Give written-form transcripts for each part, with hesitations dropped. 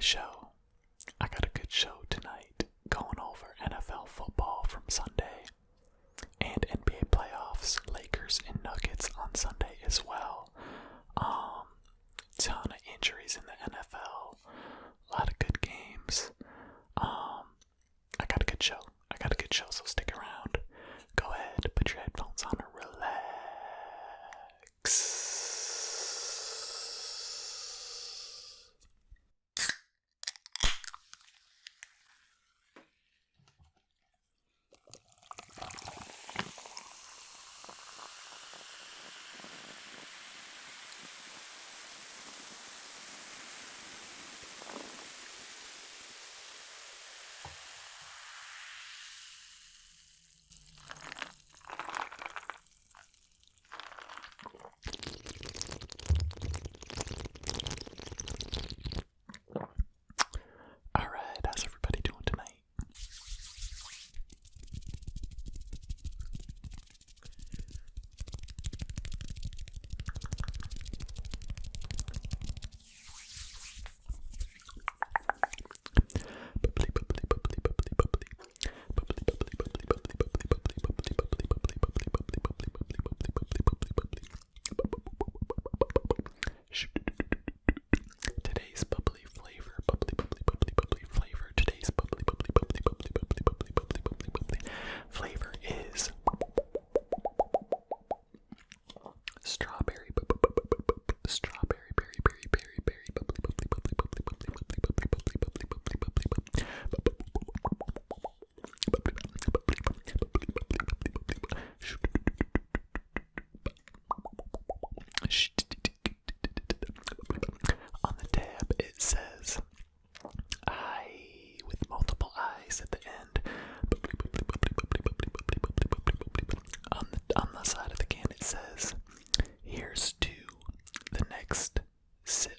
the show. I got a good show tonight, going over NFL football from Sunday and NBA playoffs, Lakers and Nuggets on Sunday as well. Ton of injuries in the NFL, a lot of good games. I got a good show. So stick around. Go ahead, put your headphones on and relax. Alright, how's everybody doing tonight? Today's bubbly flavor, today's bubbly flavor is strawberry, berry, on the tab it says I with multiple eyes at the end. On the side of the can it says, here's to the next sip.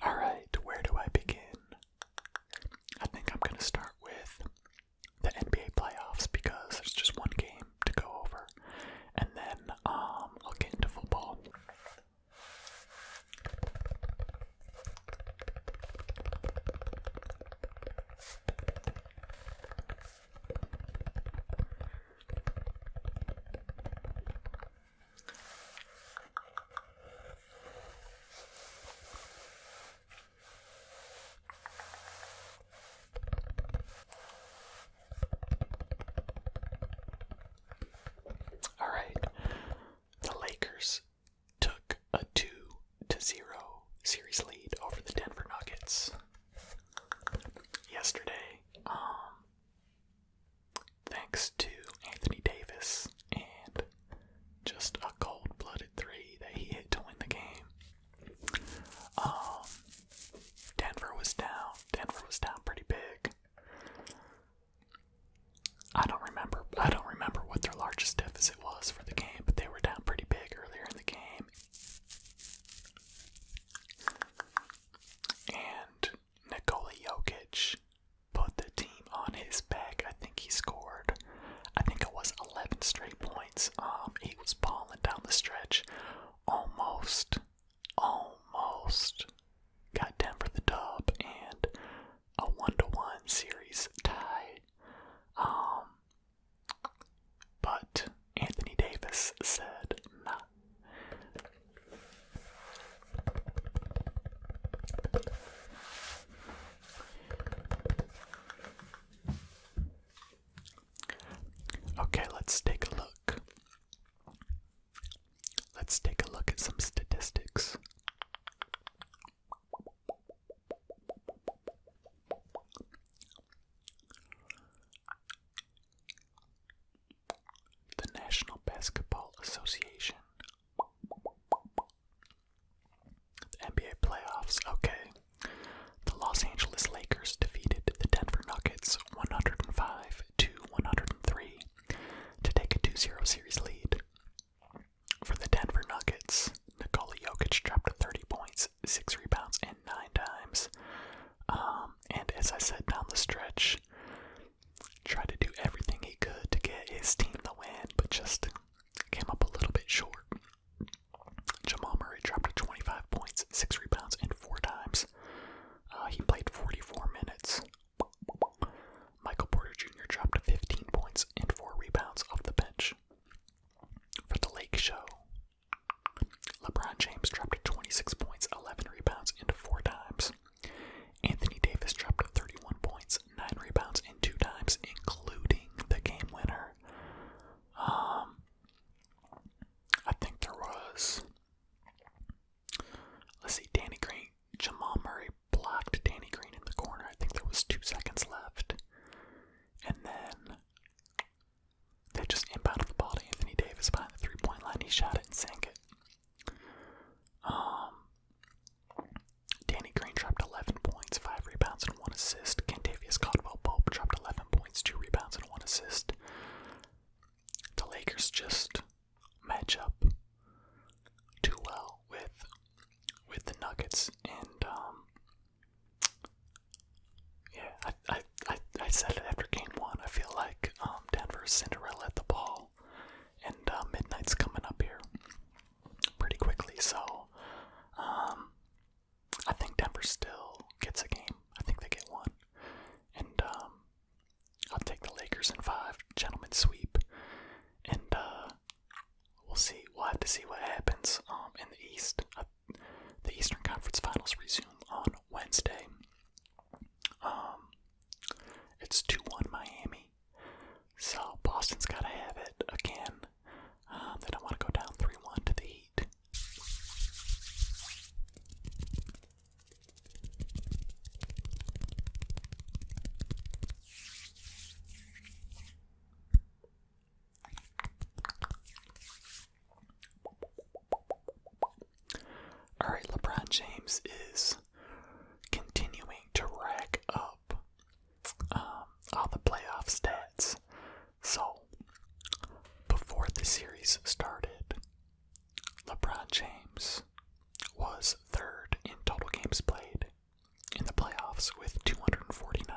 Alright, where do I begin? I think I'm going to start with the NBA playoffs because there's just one game to go over. And then I'll get into football. Alright, the Lakers took a 2-0 series lead over the Denver Nuggets yesterday, thanks to Anthony Davis and just a cold-blooded three that he hit to win the game. Denver was down pretty big. I don't remember what their largest deficit was for the game, but they were down pretty big earlier in the game. And Nikola Jokic put the team on his back. I think it was 11 straight points. He was balling down the stretch. Almost got Denver the dub and a 1-1 series tie. But Anthony Davis said, nah. Okay, let's take a look. Let's take a look at some statistics. The National Basketball Association. The NBA playoffs. Okay. The Los Angeles Lakers defeated the Denver Nuggets gentleman sweep. And we'll see. We'll have to see what happens in the East. The Eastern Conference Finals resume on Wednesday. It's 2-1 Miami. So Boston's got to have it again. They don't want to go down 3-1 to the Heat. Alright, LeBron James is continuing to rack up all the playoff stats. So, before the series started, LeBron James was third in total games played in the playoffs with 249.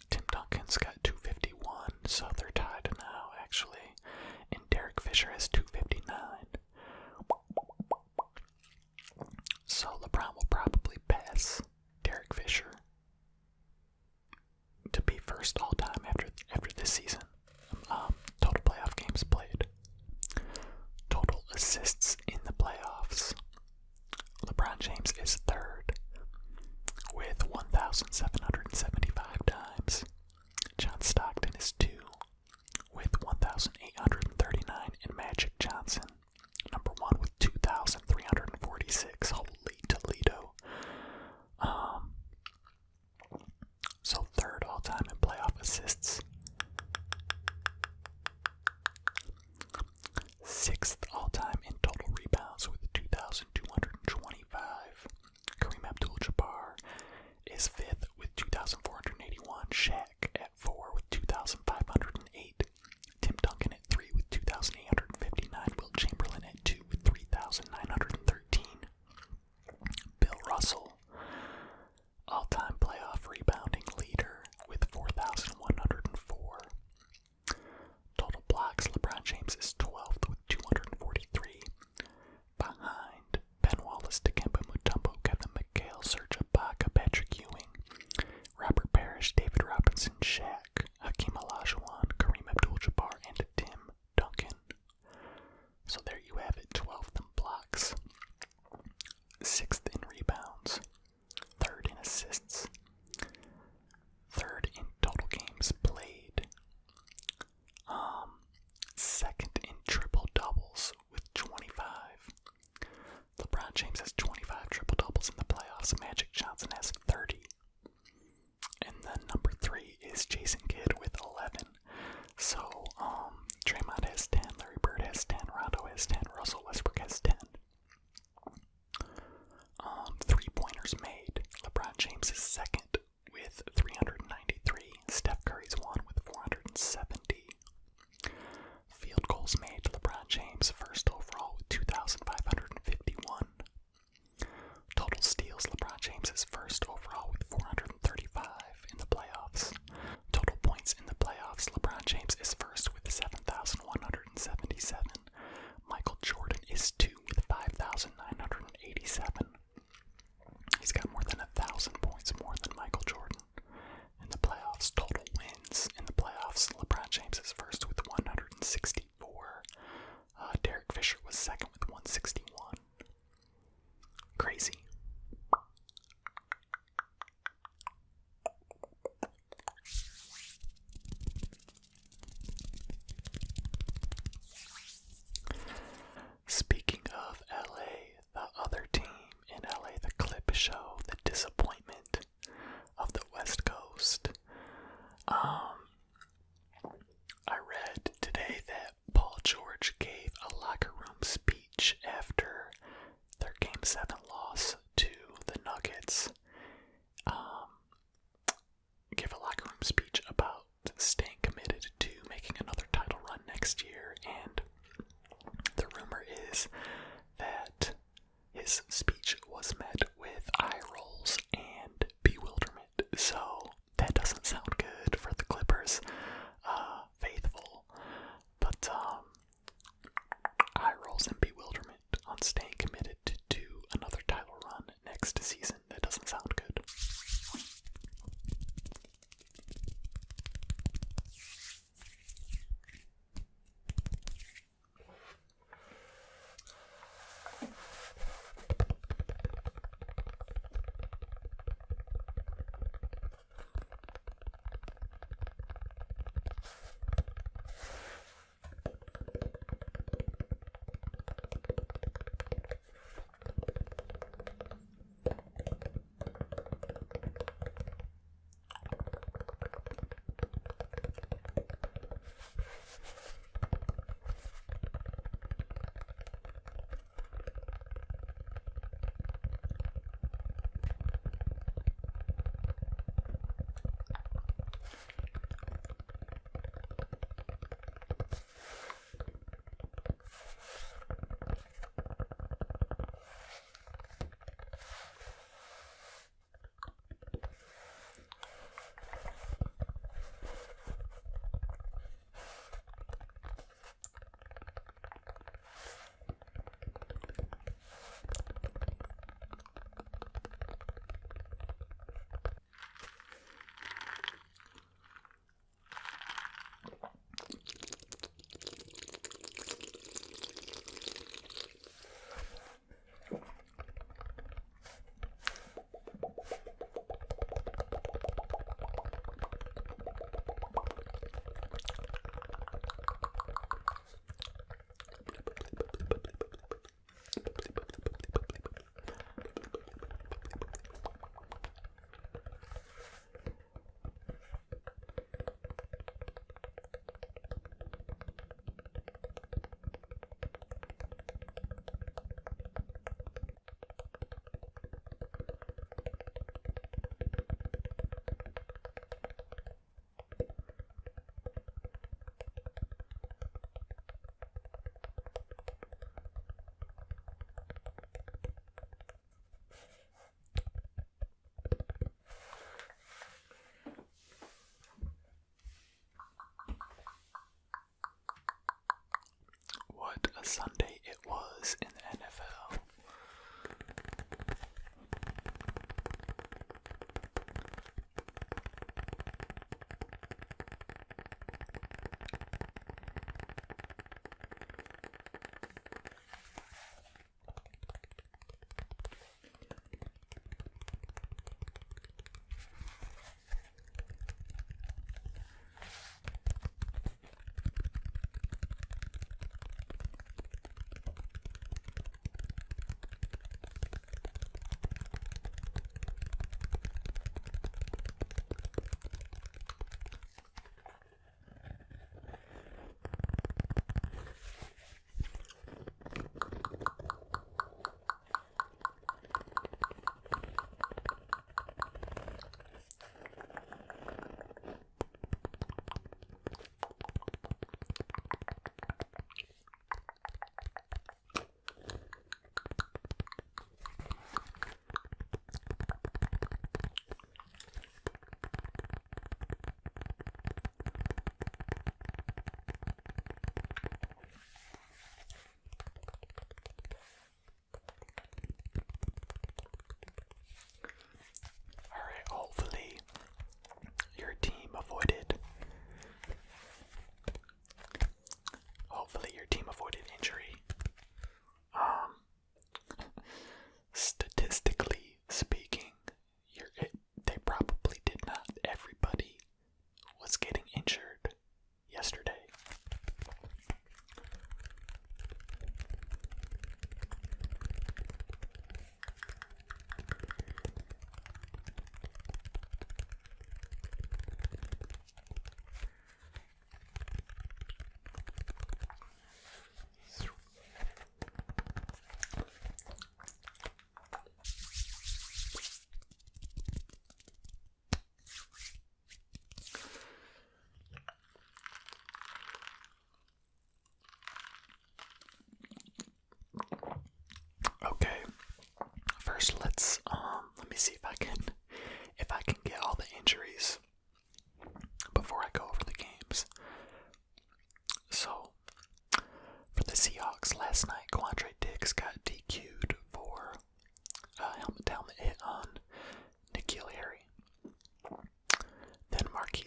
Tim Duncan's got 251, so they're tied now, actually. And Derek Fisher has 259. So LeBron will probably pass Derek Fisher to be first all time after this season. Total playoff games played. Total assists in the playoffs. LeBron James is third with 1,775 times. John Stockton is 2 with 1,839, and Magic Johnson, number 1 with 2,346. Holy Toledo. So third all time in playoff assists. Sixth all time in total rebounds with 2,225. Kareem Abdul-Jabbar is fifth with 2,481. Shaq at 4 with 2,508. Tim Duncan at 3 with 2,859. Wilt Chamberlain at 2 with 3,913. Bill Russell, all-time playoff rebounding leader with 4,104. Total blocks, LeBron James is 12th with 243. Behind Ben Wallace, Dikembe Mutombo, Kevin McHale, Serge Ibaka, Patrick Ewing, Robert Parrish, David Robinson, Shaq, Hakeem Olajuwon, Kareem Abdul-Jabbar, and Tim Duncan. So there you have it, 12th in blocks, 6th in rebounds, 3rd in assists, 3rd in total games played, 2nd in triple doubles with 25. LeBron James has 25 triple doubles in the playoffs. Magic Johnson has 30. And then number 3 is Jason Kidd with 11. So, Draymond has 10, Larry Bird has 10, Rondo has 10, Russell Westbrook has 10. 3-pointers made. LeBron James is 2nd with 393. Steph Curry's 1 with 470. Field goals made. LeBron James first overall with 2,551. Total steals. LeBron James is first overall with 435 in the playoffs. Total points.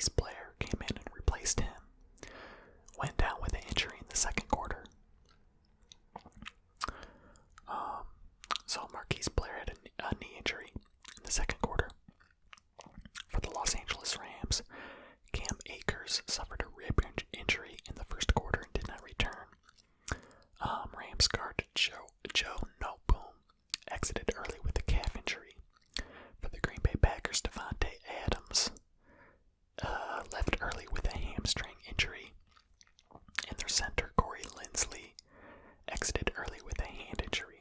Marquise Blair came in and replaced him. Went down with an injury in the second quarter. So Marquise Blair had a knee injury in the second quarter. For the Los Angeles Rams, Cam Akers suffered a rib injury in the first quarter and did not return. Rams guard Joe Noteboom exited early with a calf injury. For the Green Bay Packers, Devontae Adams left early with a hamstring injury. And their center, Corey Linsley, exited early with a hand injury.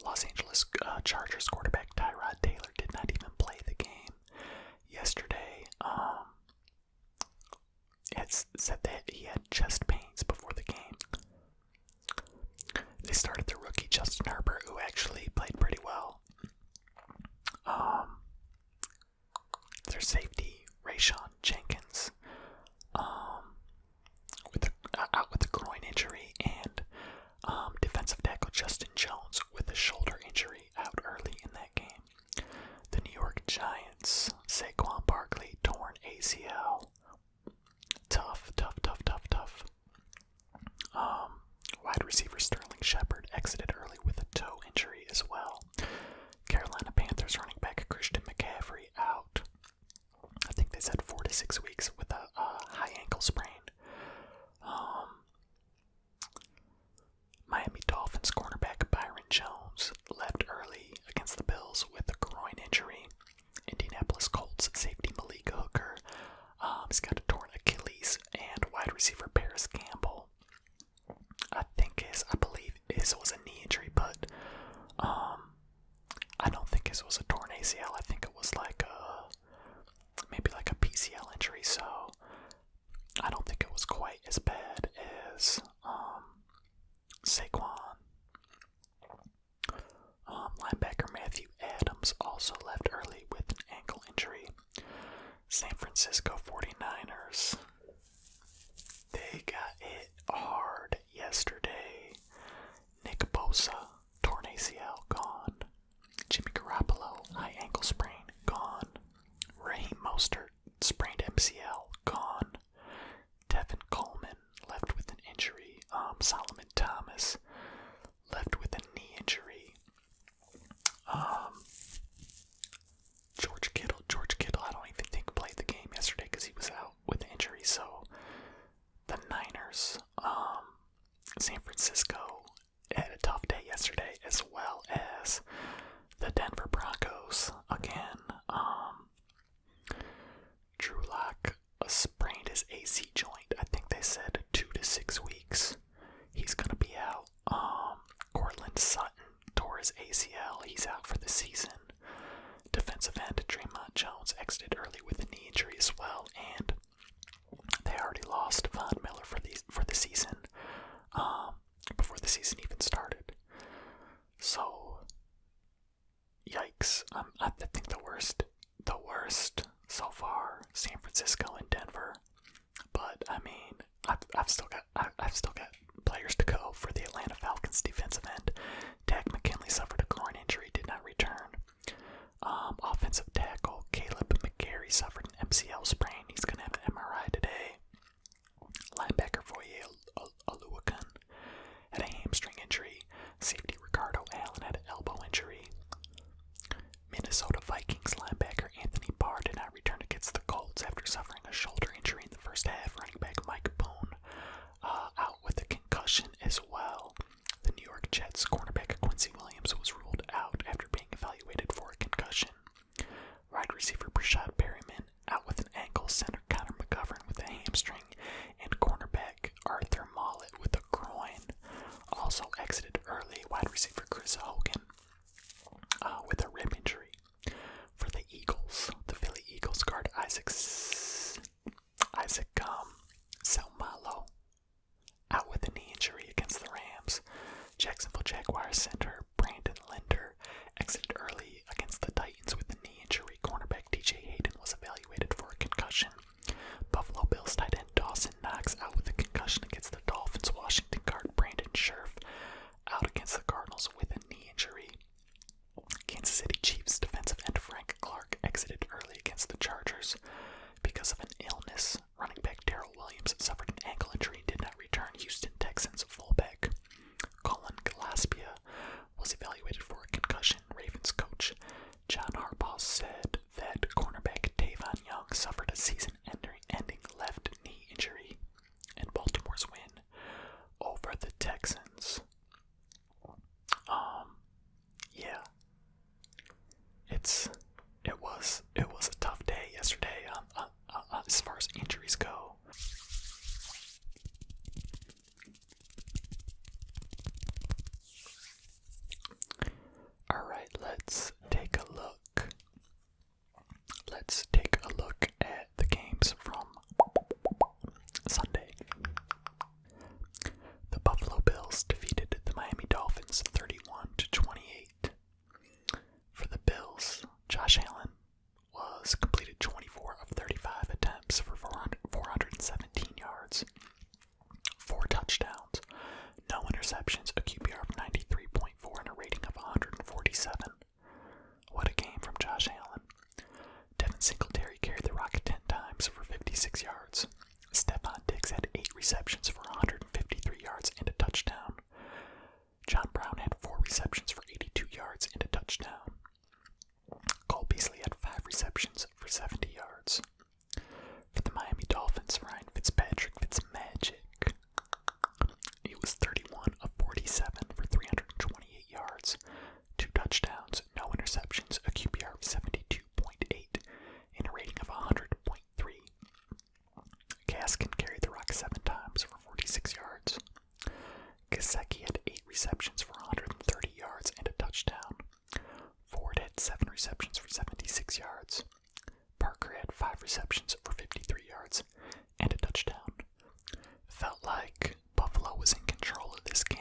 Los Angeles Chargers quarterback Tyrod Taylor did not even play the game yesterday. It said that he had chest pains before the game. They started their rookie Justin Herbert, who actually played pretty well. Their safety Rayshon Jenkins out with a groin injury, and defensive tackle Justin Jones with a shoulder injury out early in that game. The New York Giants, Saquon Barkley, torn ACL. Tough. Wide receiver Sterling Shepard exited early with a toe injury as well. Carolina Panthers running back Christian McCaffrey out. I think they said 4 to 6 weeks with a high ankle sprain. Miami Dolphins cornerback Byron Jones left early against the Bills with a groin injury. Indianapolis Colts safety Malik Hooker has got a torn Achilles, and wide receiver Paris Campbell, I believe his was a knee injury, but I don't think his was a torn ACL. I think it was maybe like a PCL injury, so I don't think it was quite as bad as Saquon. Linebacker Matthew Adams also left early with an ankle injury. San Francisco 49ers, they got it hard yesterday. Nick Bosa, torn ACL, gone. Jimmy Garoppolo, high ankle sprain, gone. Raheem Mostert, sprained MCL, gone. Tevin Coleman left with an injury. Solomon Thomas left with a knee injury. George Kittle, I don't even think played the game yesterday because he was out with injury. So the Niners, San Francisco had a tough day yesterday, as well as the Denver Broncos. Again, Drew Lock sprained his AC joint. I think they said 2 to 6 weeks. He's gonna be out. Cortland Sutton tore his ACL. He's out for the season. Defensive end Draymond Jones exited early with a knee injury as well, and they already lost Von Miller for the season before the season even started. So, yikes! I think the worst so far, San Francisco and Denver. But I mean, I've still got players to go for the Atlanta Falcons defensive end. Dak McKinley suffered a groin injury, did not return. Offensive tackle Caleb McGarry suffered an MCL sprain. He's going to have an MRI today. Linebacker Foye Oluokun had a hamstring injury. Safety Ricardo Allen had an elbow injury. Minnesota Vikings linebacker Anthony Barr did not return against the Colts after suffering a shoulder injury in the first half. Running back Mike Boone out with a concussion as well. The New York Jets cornerback Quincy Williams was ruled out after being evaluated for a concussion. Wide receiver Brashad Perryman out with an ankle season-ending left knee injury, and Baltimore's win over the Texans. Yeah, it was a tough day yesterday as far as injuries go. All right, let's take a look. Let's take a look at the games from Sunday. The Buffalo Bills defeated the Miami Dolphins 31-28. For the Bills, Josh Allen completed 24 of 35 attempts for 417 yards, 4 touchdowns, no interceptions, a QBR of 93.4, and a rating of 147. What a game from Josh Allen. Devin Singletary carried the rock 10 times for 56 yards. Stephon Diggs had 8 receptions for 153 yards and a touchdown. John Brown had 4 receptions for 82 yards and a touchdown. Cole Beasley had 5 receptions for 70 yards. For the Miami Dolphins, Ryan Fitzpatrick Fitzmagic. He was 31 of 47 for 328 yards, 2 touchdowns, no interceptions, a QBR of 72.8, and a rating of 100.3. Gaskin carried the rock 7 times for 46 yards. Gesicki had 8 receptions for 130 yards and a touchdown. Ford had 7 receptions for 76 yards. Parker had 5 receptions for 53 yards and a touchdown. Felt like Buffalo was in control of this game,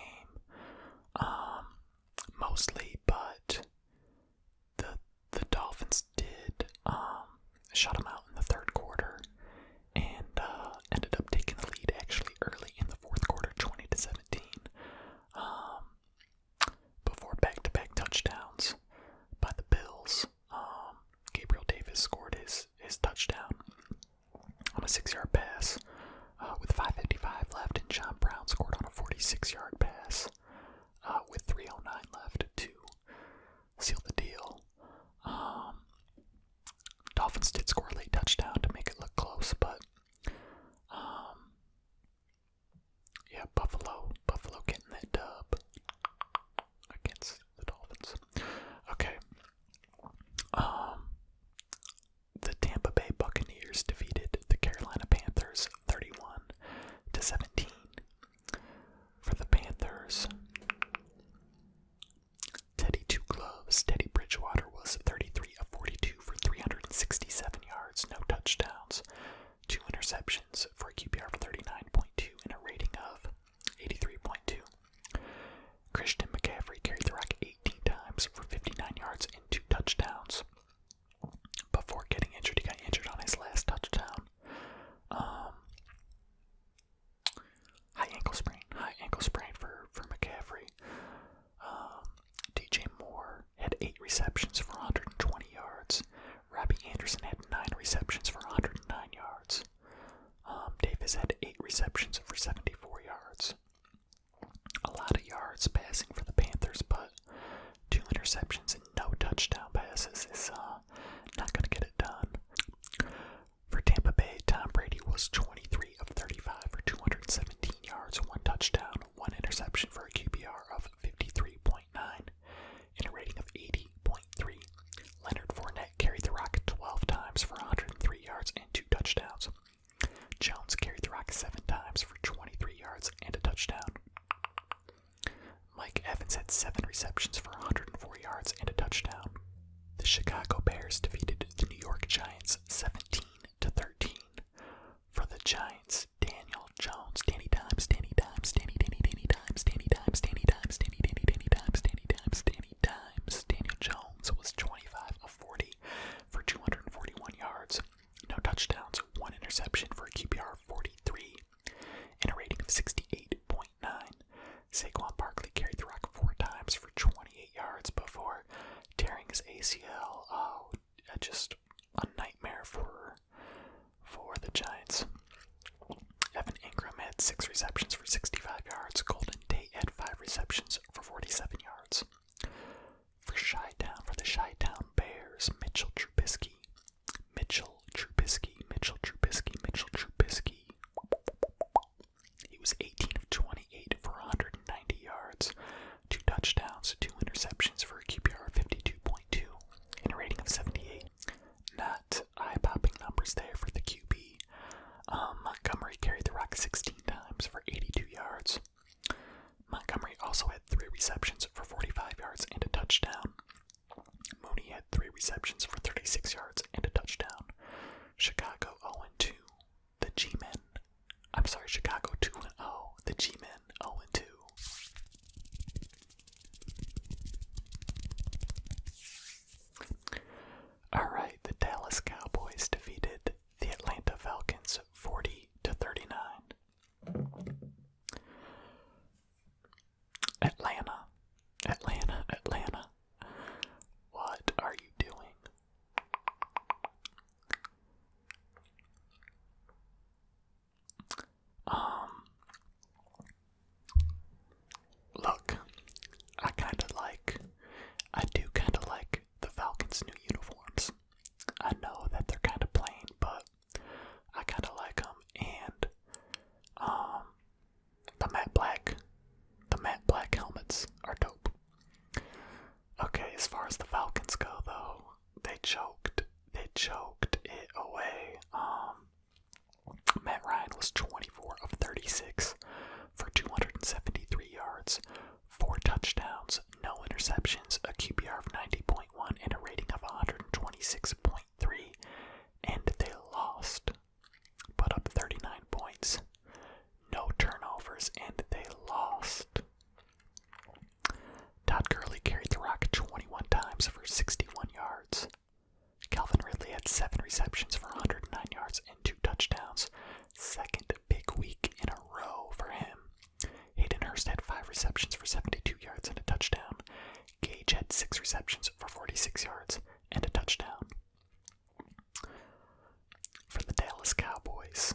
mostly, but the Dolphins did shut them out in the third quarter and ended up taking the lead actually early in the fourth quarter, 20-17, before back-to-back touchdowns by the Bills. Gabriel Davis scored his touchdown on a 6-yard pass with 5:55 left, and John Brown scored on a 46-yard pass with 3:09 left to seal the deal. Dolphins did score a late touchdown to make it look close, but yeah, Buffalo getting that dub against the Dolphins. Okay. The Tampa Bay Buccaneers defeated the Carolina Panthers 31-17. For the Panthers, Teddy Bridgewater was 33 of 42 for 367 yards, no touchdowns, 2 interceptions for a QBR of 39.2 and a rating of 83.2. Christian McCaffrey carried the rock 18 times for 59 yards and 2 touchdowns. Before getting injured, he got injured on his last touchdown. High ankle sprain for McCaffrey. DJ Moore had 8 receptions for 120 yards. Robbie Anderson had 9 receptions for 109 yards. Davis had 8 receptions for 74 yards. A lot of yards passing for the Panthers, but 2 interceptions and no touchdown passes is not going to get it done. For Tampa Bay, Tom Brady was 23 of 35 for 217 yards, 1 touchdown, 1 interception for a QBR of 53.9 and a rating of 80.3. Leonard Fournette carried the rock 12 times for 103 yards and 2 touchdowns. Jones carried the rock 7 times for 23 yards and a touchdown. Mike Evans had 7 receptions for 104 yards and a touchdown. The Chicago Bears defeated the New York Giants 17-13. For the Giants, Daniel Jones, Danny Dimes, Daniel Jones was 25 of 40 for 241 yards, no touchdowns, 1 interception for a QBR of 43 and a rating of 68.9. Saquon Barkley carried the rock 4 times for 28 yards before tearing his ACL. Oh, just a nightmare for the Giants. Evan Ingram had 6 receptions for 65 yards. Golden Tate had 5 receptions for 47 yards. For the Chi-Town Bears, Mitchell Trubisky Chicago 2-0. The G-Men 0-2. Alright, the Dallas Cowboys defeated the Atlanta Falcons 40-39. Atlanta. What are you doing? Look, I do kind of like the Falcons' new uniforms. I know that they're kind of plain, but I kind of like them. And the matte black helmets are dope. Okay, as far as the Falcons go, though, they choked it away. Matt Ryan was 24 of 36 for 273 yards, 4 touchdowns, no interceptions, a QBR of 90.1, and a rating of 126.3, and they lost. Put up 39 points, no turnovers, and they lost. Todd Gurley carried the rock 21 times for 61 yards. Calvin Ridley had 7 receptions for 109 yards and 2 touchdowns. Second big week in a row for him. Hayden Hurst had 5 receptions for 72 yards and a touchdown. Gage had 6 receptions for 46 yards and a touchdown. For the Dallas Cowboys,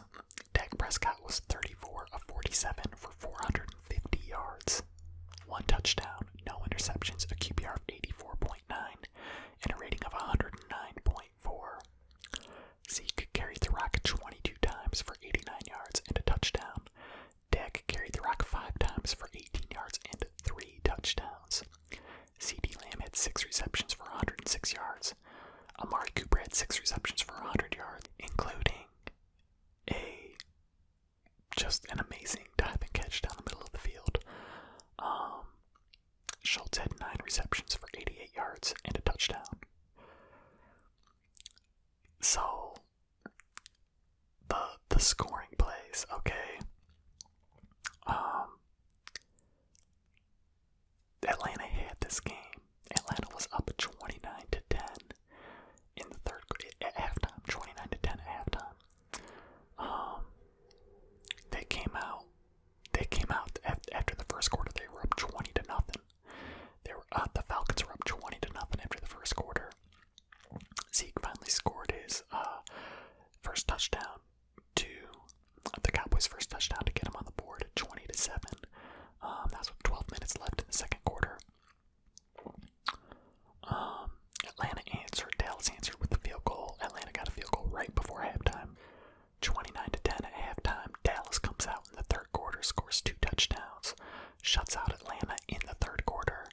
Dak Prescott was 34 of 47 for 450 yards. 1 touchdown, no interceptions, a QBR of 84.9, and a rating of 109.4. Zeke carried the rock 22 times for 89 yards and a touchdown. Dak carried the rock 5 times for 18 yards and 3 touchdowns. CeeDee Lamb had 6 receptions for 106 yards. Amari Cooper had 6 receptions for 100 yards, including just an amazing diving catch down the middle of the field. Schultz had 9 receptions for 88 yards and a touchdown. So, the scoring plays, okay. Atlanta had this game. Atlanta was up 29-10 in the third at halftime. 29-10 at halftime. They came out after the first quarter. They were up 20-0. The Falcons were up 20-0 after the first quarter. Zeke finally scored his first touchdown to the Cowboys' first touchdown to get him on the board at 20-7. That's with 12 minutes left in the second quarter. Dallas answered with the field goal. Atlanta got a field goal right before halftime. 29-10 at halftime. Dallas comes out in the third quarter, scores 2 touchdowns, shuts out Atlanta in the third quarter.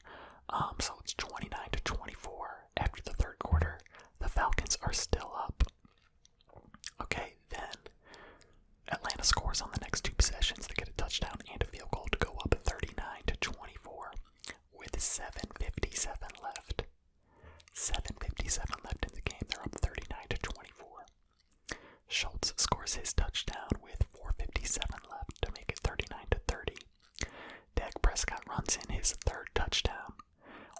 So it's 29-24 after the third quarter. The Falcons are still up. Okay, then Atlanta scores on the next 2 possessions to get a touchdown and a field goal to go up 39-24 with 7:57 left. 7:57 left in the game. They're up 39-24. Schultz scores his touchdown with 4:57 left to make it 39-30. Dak Prescott runs in his third touchdown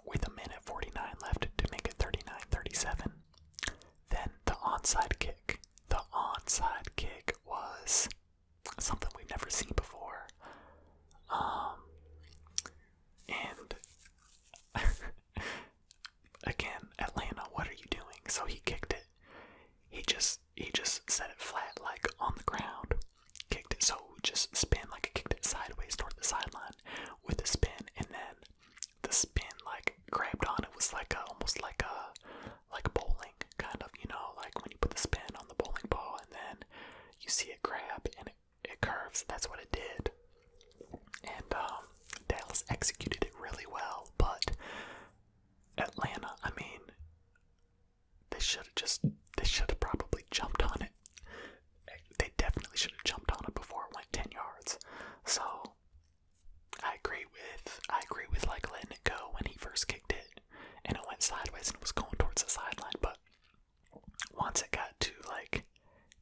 with 1:49 left to make it 39-37. Then the onside kick. The onside kick was something we've never seen before. And again, Atlanta, what are you doing? So he kicked it. He just set it flat, like on the ground. Kicked it, so just spin like it kicked it sideways toward the sideline with a spin, and then the spin like grabbed on. It was like almost like bowling, kind of, like when you put the spin on the bowling ball and then you see it grab and it curves. That's what it did. And Dallas executed it really well, but Atlanta, I mean, they should have probably jumped on it. They definitely should have jumped on it before it went 10 yards. So I agree with like letting it go when he first kicked it and it went sideways and it was going towards the sideline, but once it got to like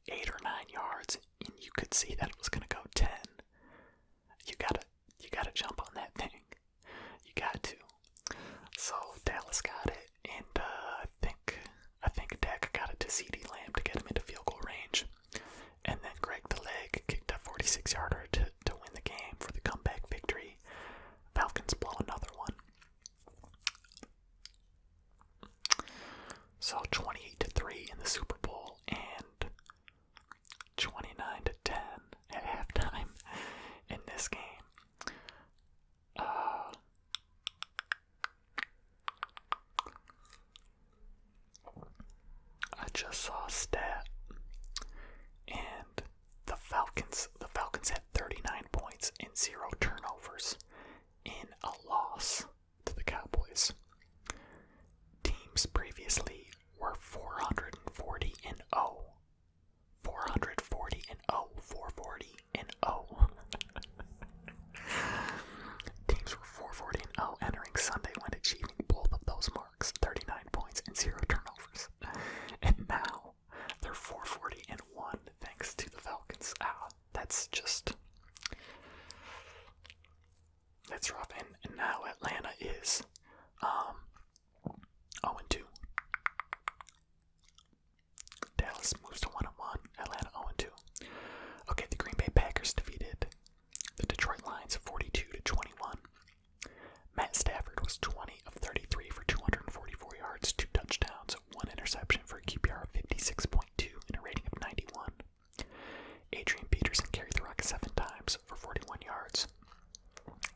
8 or 9 yards and you could see that it was gonna go 10, just saw a stat, and the Falcons had 39 points and 0 turnovers in a loss to the Cowboys. Teams previously were 440 and 0. 440 and 0. 440 and 0. Teams were 440 and 0 entering Sunday when achieving both of those marks, 39 points and 0 turnovers. And now they're 440 and 1 thanks to the Falcons. That's rough. And now Atlanta is 0-2. Dallas moves to 1-1. Atlanta 0-2. Okay, the Green Bay Packers defeated the Detroit Lions 42-21. Matt Stafford was 20 of 33 for 244 yards, 2 touchdowns, 1 interception for a QBR of 56.2 and a rating of 91. Adrian Peterson carried the rock 7 times for 41 yards.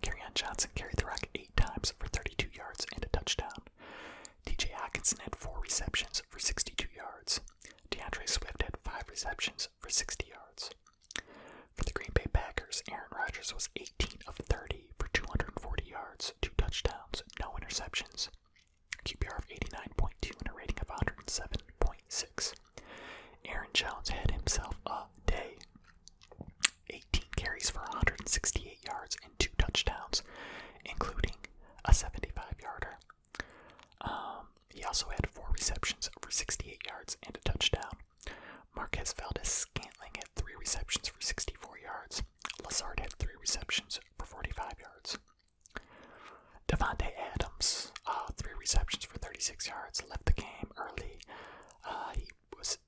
Kerryon Johnson carried the rock 8 times for 32 yards and a touchdown. TJ Hockenson had 4 receptions for 62 yards. DeAndre Swift had 5 receptions for 60 yards. For the Green Bay Packers, Aaron Rodgers was 18 of 30 for 240 yards, 2 touchdowns, no interceptions, QBR of 89.2 and a rating of 107.6. Aaron Jones had himself a day. 18 carries for 168 yards and 2 touchdowns, including a 75-yarder. He also had 4 receptions for 68 yards and a touchdown. Marquez Valdes-Scantling had 3 receptions for 64 yards. Lazard had 3 receptions for 45 yards. Devontae Adams, 3 receptions for 36 yards, left the game early.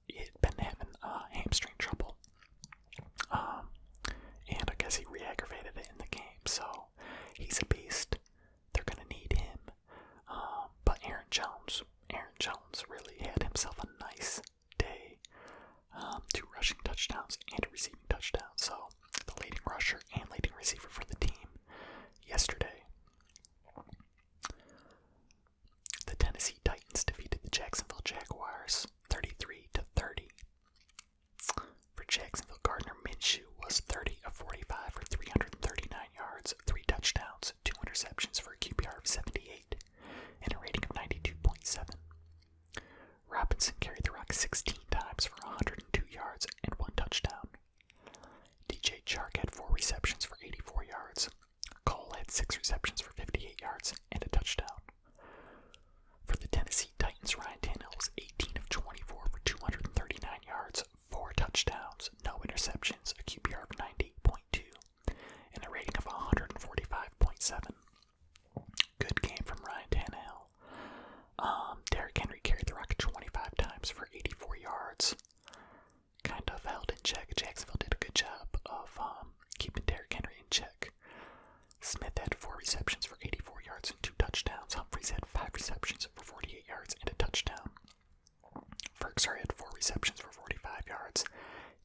He had been having hamstring trouble. And I guess he re-aggravated it in the game, so he's a beast. They're going to need him. But Aaron Jones really had himself a nice day. 2 rushing touchdowns and a receiving touchdown. So the leading rusher and leading receiver for the team yesterday. The Tennessee Titans defeated the Jacksonville Jaguars 33-30. For Jacksonville, Gardner Minshew was 30 of 45 for 339 yards, 3 touchdowns, 2 interceptions for a QBR of 78 and a rating of 92.7. Robinson carried the rock 16 times for 102 yards and 1 touchdown. DJ Chark had 4 receptions for 84 yards. Cole had 6 receptions for 58 yards and a touchdown. For the Tennessee Titans, Ryan Tannehill was 18 of 24 for 239 yards, 4 touchdowns, no interceptions, a QBR of 90.2, and a rating of 145.7. Good game from Ryan Tannehill. Derrick Henry carried the rock 25 times for 84 yards. Kind of held in check. Jacksonville did a good job of keeping Derrick Henry in check. Smith had 4 receptions for 84 yards and 2 touchdowns. Humphries had 5 receptions for 48 yards and a touchdown. Ferguson had 4 receptions for 45 yards.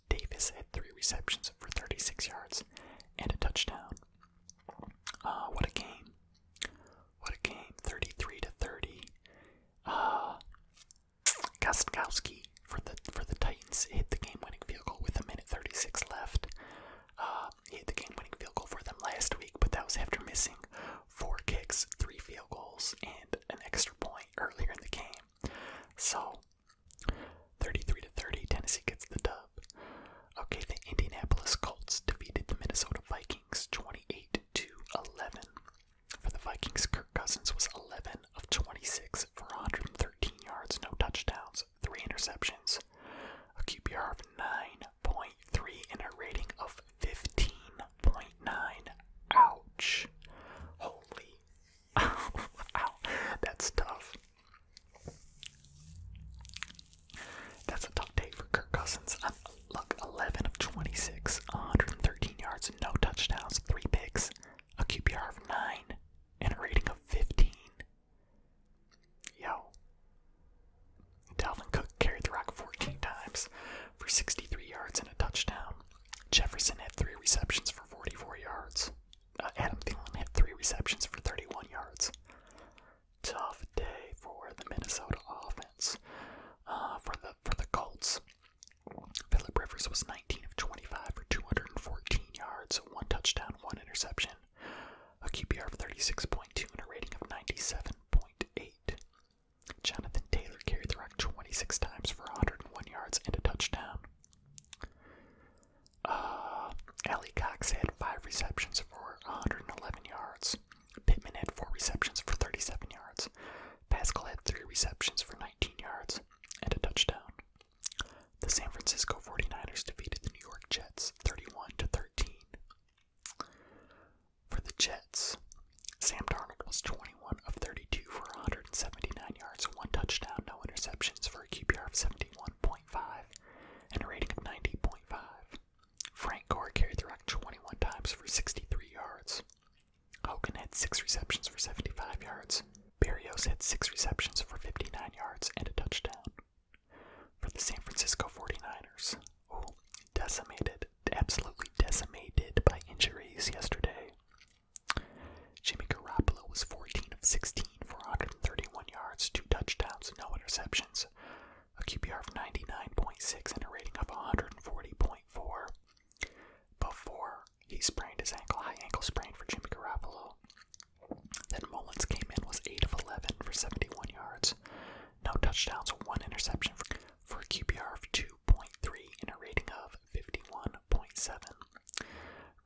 Davis had 3 receptions for 36 yards and a touchdown. What a game. 33-30. Gostkowski for the Titans hit the game-winning field goal with 1:36 left. He hit the game-winning field goal for them last week, but that was after missing 4 kicks, 3 field goals, and an extra point earlier in the game. So 33-30, Tennessee gets the dub. Okay, the Indianapolis Colts defeated the Minnesota Vikings 28-11. For the Vikings, Kirk Cousins was 11 of 26 for 113 yards, no touchdowns, 3 interceptions, a QBR of 9.3 and a rating of 15.9. Ouch. Holy. Ow. That's tough. That's a tough day for Kirk Cousins. Look, 11 of 26, 113 yards, no touchdowns, 3 picks, a QBR of 9, and a rating of 15. Yo. Dalvin Cook carried the rock 14 times for 63 yards and a touchdown. Jefferson had 3 receptions for 44 yards. Adam Thielen had 3 receptions for 31 yards. Tough day for the Minnesota offense. For the 36.2 and a rating of 97.8. Jonathan Taylor carried the rock 26 times for 101 yards and a touchdown. Ali Cox had 5 receptions for 111 yards. Pittman had 4 receptions for 37 yards. Pascal had 3 receptions for 19 yards and a touchdown. The San Francisco 49ers defeated the New York Jets 31-13. For the Jets, Sam Darnold was 21 of 32 for 179 yards, 1 touchdown, no interceptions for a QBR of 71.5 and a rating of 90.5. Frank Gore carried the rock 21 times for 63 yards. Hogan had 6 receptions for 75 yards. Berrios had 6 receptions for 59 yards and a touchdown. For the San Francisco 49ers, absolutely decimated by injuries yesterday. Jimmy Garoppolo was 14 of 16 for 131 yards, 2 touchdowns, no interceptions, a QBR of 99.6 and a rating of 140.4. Before he sprained his ankle, high ankle sprain for Jimmy Garoppolo. Then Mullins came in, was 8 of 11 for 71 yards, no touchdowns, 1 interception for a QBR of 2.3 and a rating of 51.7.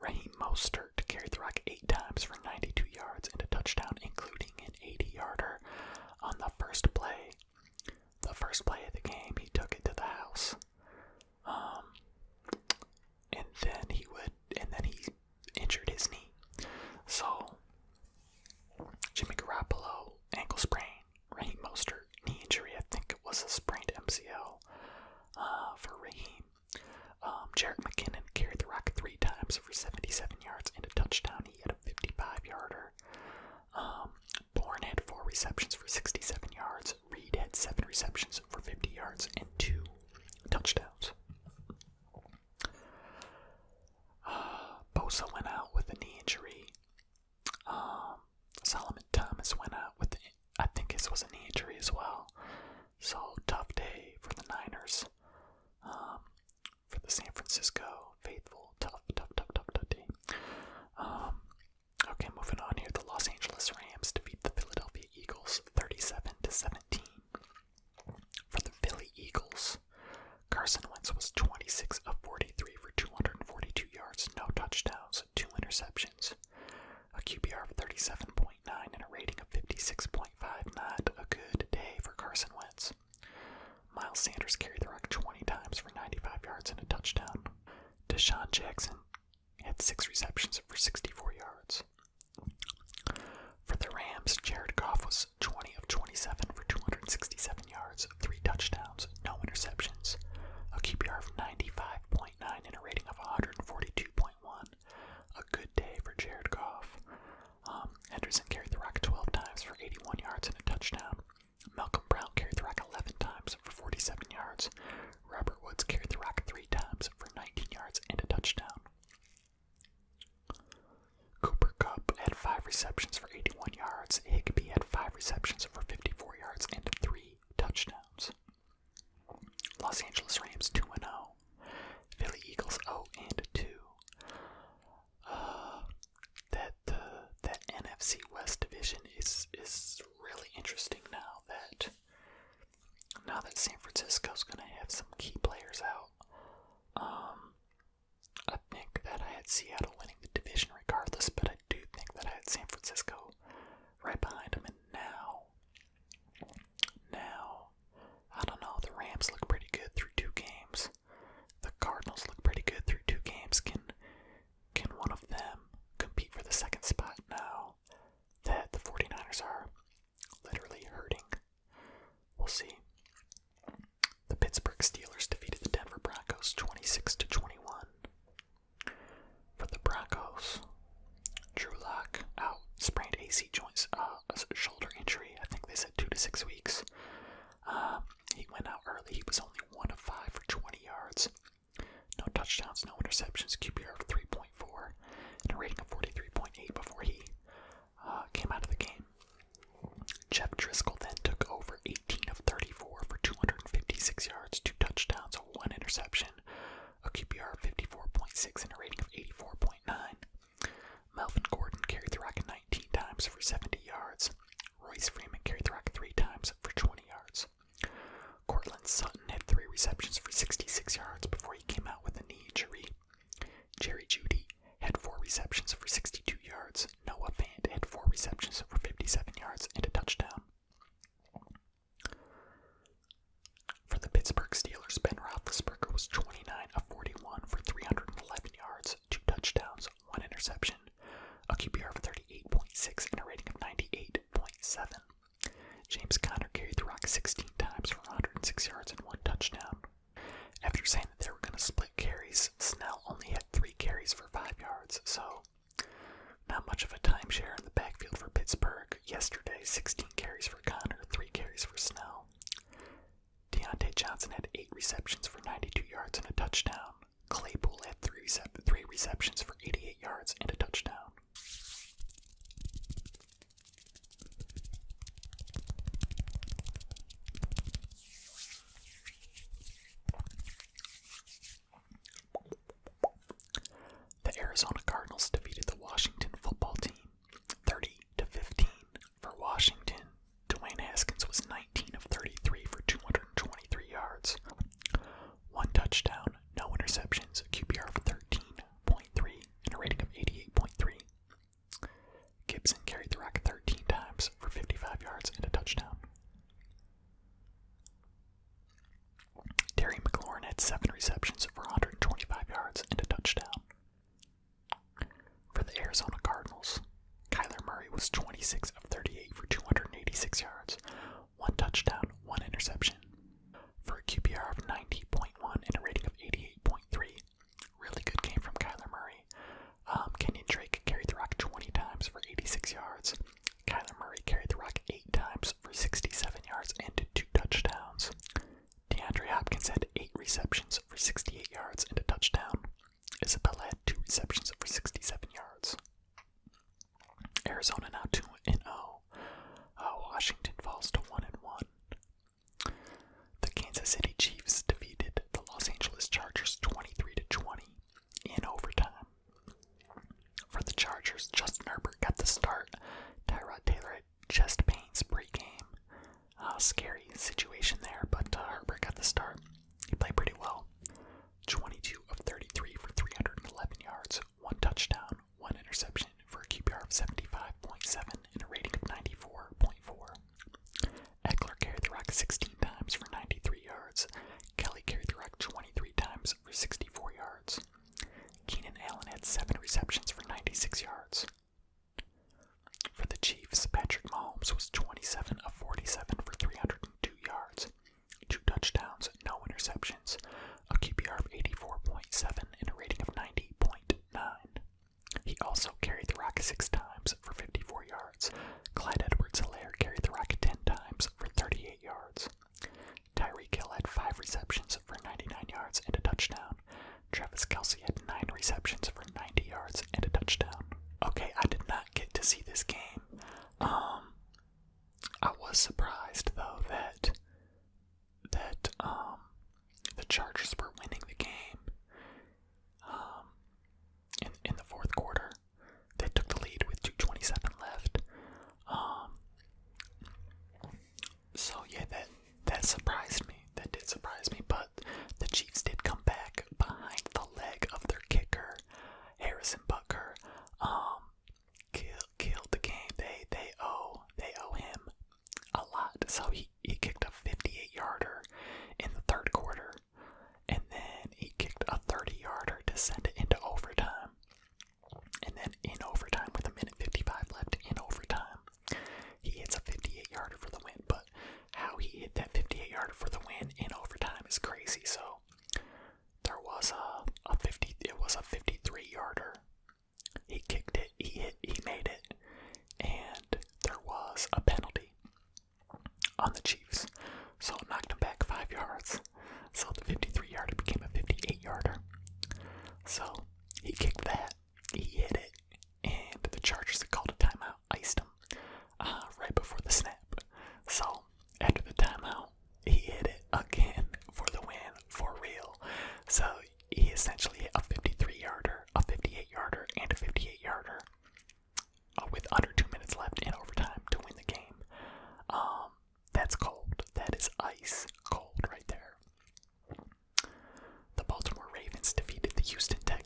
Raheem Mostert carried the rock 8 times for 92 yards and a touchdown, including an 80-yarder on the first play. The first play of the game, he took it to the house. And then he injured his knee. So, Jimmy Garoppolo, ankle sprain. Raheem Mostert, knee injury. I think it was a sprained MCL for Raheem. Jerick McKinnon carried the rock 3 times for 77 yards and a touchdown. He had a 55-yarder. Bourne had 4 receptions for 67 yards. Reed had 7 receptions for 50 yards and 2 touchdowns. Bosa went out with a knee injury. Solomon Thomas went out with, I think this was a knee injury as well. So, tough day for the Niners. For the San Francisco faithful, tough day. Okay, moving on here. The Los Angeles Rams defeat the Philadelphia Eagles 37-17. For the Philly Eagles, Carson Wentz was 26 of 43 for 242 yards, no touchdowns, 2 interceptions, a QBR of 37.9 and a rating of 56.5. Not a good day for Carson Wentz. Miles Sanders carried the rock 20 times for 95 yards and a touchdown. Deshaun Jackson had 6 receptions for 64 yards. For the Rams, Jared Goff was 20 of 27 for 267 yards, 3 touchdowns, no interceptions, a QBR of 95.9 and a rating of 142.1. A good day for Jared Goff. Henderson carried the rock 12 times for 81 yards and a touchdown. Malcolm Brown carried the rock 11 times for 47 yards. Robert Woods carried the rock 3 times for 19 yards and a touchdown. Cooper Kupp had 5 receptions for 81 yards. Higbee had 5 receptions for 54 yards and 3 touchdowns. Los Angeles Rams 2-0. Philly Eagles 0-2. That NFC West division is really interesting now that San Francisco's going to have some key players out. I think that I had Seattle winning the division regardless, but I do think that I had San Francisco right behind them. And now, I don't know, the Rams look pretty good through 2 games. The Cardinals look pretty good through 2 games. Can one of them compete for the 2nd spot now that the 49ers are literally hurting? We'll see. The Pittsburgh Steelers defeated the Denver Broncos 26-21. For the Broncos, Drew Lock out, sprained AC joints, shoulder injury. I think they said 2 to 6 weeks. He went out early. He was only 1 of 5 for 20 yards. No touchdowns, no interceptions, QBR of 3.4, and a rating of 43.8 before he came out of the game. Jeff Driscoll then took over 18 of 34 for 256 yards, 2 touchdowns, 1 interception, a QBR of 54.6 and a rating of 84.9. Melvin Gordon carried the rock 19 times times for 70 yards. Royce Freeman carried the rock 3 times for 20 yards. Cortland Sutton had 3 receptions for 66 yards before he came out with a knee injury. Jerry Jeudy had 4 receptions for 62 yards. Noah Fant had 4 receptions for 57 yards and a touchdown. For the Pittsburgh Steelers, Ben Roethlisberger was 29 of 41 for 311 yards, 2 touchdowns, 1 interception, a QBR of 38.6 and a rating of 98.7. James Conner carried the rock 16 times for 106 yards and 1 touchdown. After saying that they were going to split carries, Snell only had 3 carries for 5 yards, so not much of a timeshare in the backfield for Pittsburgh. Yesterday, 16 carries for Conner, 3 carries for Snell. Deontay Johnson had 8 receptions for 92 yards and a touchdown. Claypool had 3 receptions for 88 yards and a touchdown. The Arizona Cardinals defeated the Washington football team 30-15. For Washington, Dwayne Haskins was 19 of 33 for 223 yards, 1 touchdown, no interceptions, a QBR of 13.3 and a rating of 88.3. Gibson carried the rock 13 times for 55 yards and a touchdown. Terry McLaurin had 7 receptions for 125 yards and a touchdown. For the Arizona Cardinals, Kyler Murray was 26 of 38 for 286 yards, 1 touchdown, 1 interception, for a QBR of 90.1 and a rating of 88.3. Really good game from Kyler Murray. Kenyon Drake carried the rock 20 times for 86 yards. Kyler Murray carried the rock 8 times for 67 yards and 2 touchdowns. DeAndre Hopkins had 8 receptions for 68 yards and a touchdown. Isabella had 2 receptions for 67 yards. Arizona now 2-0. Washington falls to 1-1. The Kansas City Chiefs defeated the Los Angeles Chargers 23-20 in overtime. For the Chargers, Justin Herbert got the start. Tyrod Taylor had chest pains pre-game. Scary situation there, but Herbert got the start. He played pretty well. 22 of 33 for 311 yards, 1 touchdown, 1 interception for a QBR of 75.7 and a rating of 94.4. Eckler carried the rock 16 times for 93 yards. Kelly carried the rock 23 times for 64 yards. Keenan Allen had 7 receptions for 96 yards. For the Chiefs, Patrick Mahomes was 27 of 47 for 302 yards, 2 touchdowns, no interceptions, a QBR of 84.7 and a rating of 90.9. He also carried the rock 6 times for 54 yards. Clyde Edwards-Helaire carried the rock 10 times for 38 yards. Tyreek Hill had 5 receptions for 99 yards and a touchdown. Travis Kelce had 9 receptions for 90 yards and a touchdown. Okay, I did not get to see this game. I was surprised though that the Chargers were winning the game. In the fourth quarter, they took the lead with 2:27 left. So yeah, that surprised me. That did surprise me. But the Chiefs did come back behind the leg of their kicker, Harrison Butker. Killed the game. They owe him a lot. So he kicked a 58-yarder in the third quarter, and then he kicked a 30-yarder to send it into overtime. And then in overtime, with 1:55 left in overtime, he hits a 58-yarder for the win. But how he hit that 58-yarder for the win in overtime is crazy. So there was it was a 53-yarder. He kicked it, he made it, and there was a penalty on the Chiefs. So it knocked him back 5 yards. So the 53-yarder became a 58-yarder. So he kicked that, he hit it, and the Chargers had called a timeout, iced him right before the snap. So after the timeout, he hit it again for the win, for real. So he essentially hit a 53-yarder, a 58-yarder, and a 58-yarder with under 2 minutes left.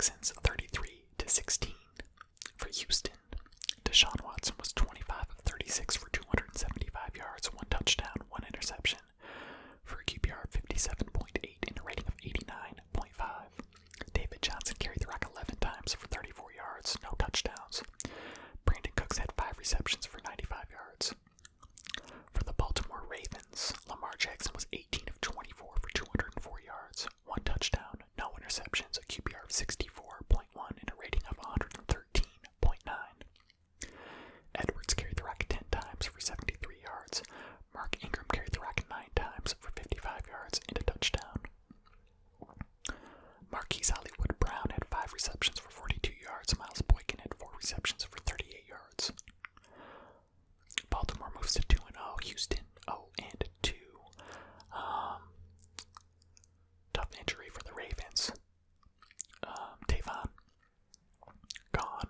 Texans 33-16. For Houston, Deshaun Watson was 25 of 36 for 275 yards, 1 touchdown, 1 interception, for a QBR of 57.8 and a rating of 89.5. David Johnson carried the rock 11 times for 34 yards, no touchdowns. Brandon Cooks had 5 receptions for 95 yards. For the Baltimore Ravens, Lamar Jackson was 18 of 24 for 204 yards, 1 touchdown, no interceptions, a QBR of 64.1 and a rating of 113.9. Edwards carried the rock 10 times for 73 yards. Mark Ingram carried the rock 9 times for 55 yards and a touchdown. Marquise Hollywood Brown had 5 receptions for 42 yards. Miles Boykin had 4 receptions for 38 yards. Baltimore moves to 2-0. Houston 0-2. Tough injury for the Ravens. Tavon gone.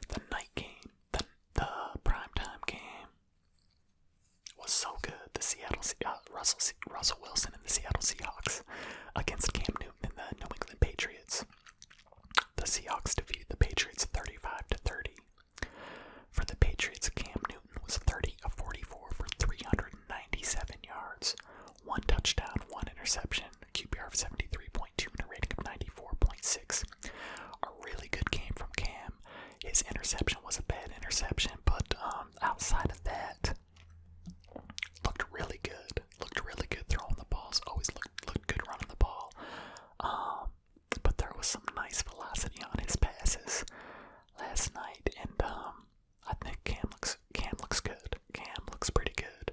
The night game, the primetime game was so good. The Russell Wilson and the Seattle Seahawks against Cam Newton and the New England Patriots. The Seahawks defeated the Patriots 35-30. For the Patriots, Cam Newton was 30 of 44 for 397 yards, 1 touchdown, 1 interception, a QBR of 73.2 and a rating of 94.6. A really good game from Cam. His interception was a bad interception, but outside of that, looked really good. Looked really good throwing the balls. Always looked good running the ball. But there was some nice velocity on his passes last night, and I think Cam looks good. Cam looks pretty good.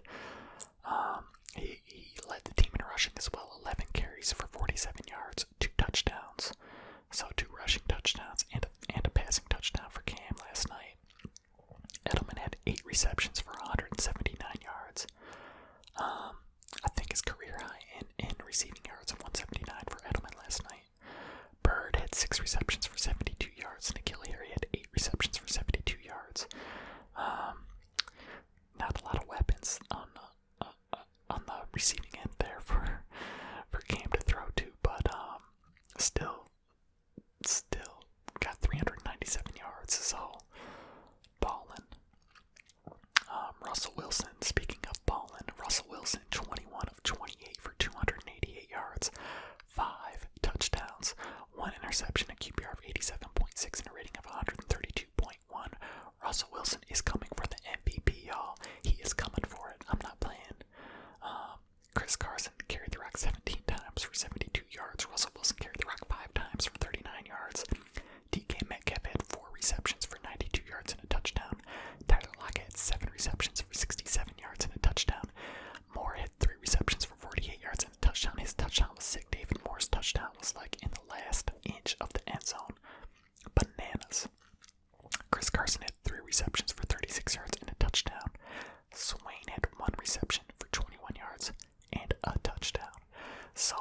He led the team in rushing as well. 11 carries for 47 yards, 2 touchdowns. So 2 rushing touchdowns and a passing touchdown for Cam last night. Edelman had 8 receptions for 179 yards. I think his career high in receiving yards of 179 for Edelman last night. Bird had 6 receptions for 72 yards, and N'Keal Harry had 8 receptions for 72 yards. Not a lot of weapons on the receiving end there for Cam to throw to, but still got 397 yards, so ballin'. Russell Wilson, speaking of ballin', Russell Wilson 21 of 28 for 288 yards, 5 touchdowns, 1 interception, a QBR of 87.6 and a rating of 132.1. Russell Wilson is coming for the MVP, y'all. He is coming for it. I'm not playing. Chris Carson carried the rock 17 times for 72 yards. Russell Wilson carried the rock 5 times for 39 yards. DK Metcalf had 4 receptions for 92 yards and a touchdown. Tyler Lockett had 7 receptions for 67 yards and a touchdown. Moore had 3 receptions for 48 yards and a touchdown. His touchdown was sick. David Moore's touchdown was like in the last inch of the end zone. Bananas. Chris Carson had 3 receptions for 36 yards and a touchdown. Swain had 1 reception for 21 yards and a touchdown. So,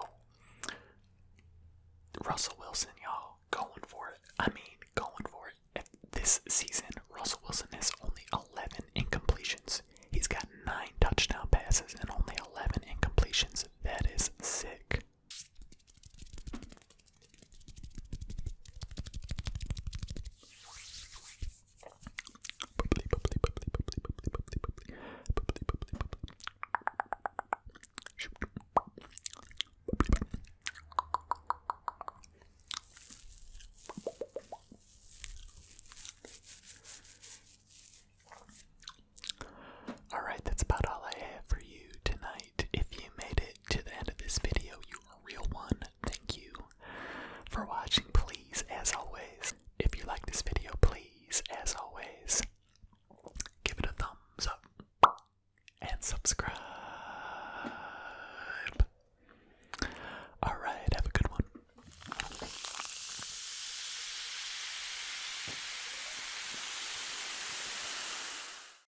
Russell Wilson, y'all, going for it. I mean, going for it. This season, Russell Wilson has